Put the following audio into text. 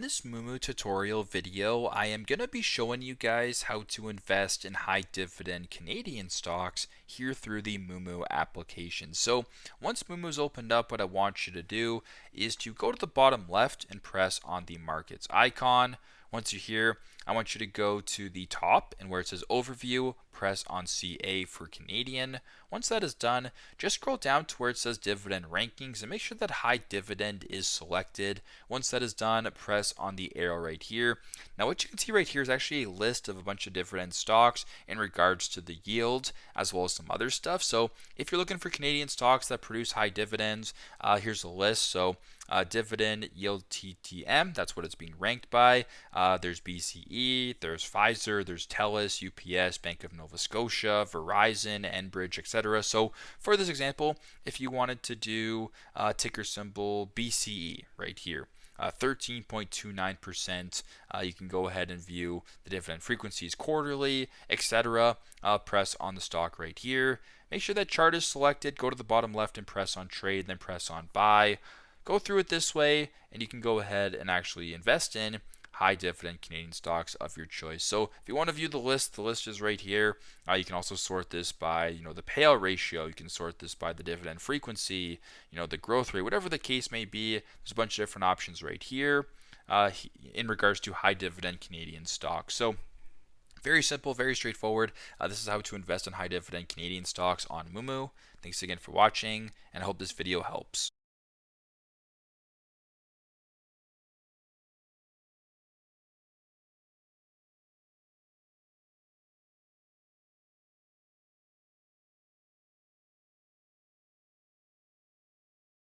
In this Moomoo tutorial video, I am going to be showing you guys how to invest in high dividend Canadian stocks here through the Moomoo application. So once Moomoo's opened up, what I want you to do is to go to the bottom left and press on the markets icon. Once you're here, I want you to go to the top and where it says overview, press on CA for Canadian. Once that is done, just scroll down to where it says dividend rankings and make sure that high dividend is selected. Once that is done, press on the arrow right here. Now what you can see right here is actually a list of a bunch of dividend stocks in regards to the yield as well as some other stuff. So if you're looking for Canadian stocks that produce high dividends, here's a list. So dividend yield TTM, that's what it's being ranked by. There's BCE, there's Pfizer, there's TELUS, UPS, Bank of Nova Scotia, Verizon, Enbridge, etc. So for this example, if you wanted to do ticker symbol BCE right here, 13.29%. You can go ahead and view the dividend frequencies quarterly, etc. Press on the stock right here. Make sure that chart is selected. Go to the bottom left and press on trade, then press on buy. Go through it this way, and you can go ahead and actually invest in high dividend Canadian stocks of your choice. So if you want to view the list is right here. You can also sort this by the payout ratio. You can sort this by the dividend frequency, the growth rate, whatever the case may be. There's a bunch of different options right here in regards to high dividend Canadian stocks. So very simple, very straightforward. This is how to invest in high dividend Canadian stocks on Moomoo. Thanks again for watching, and I hope this video helps.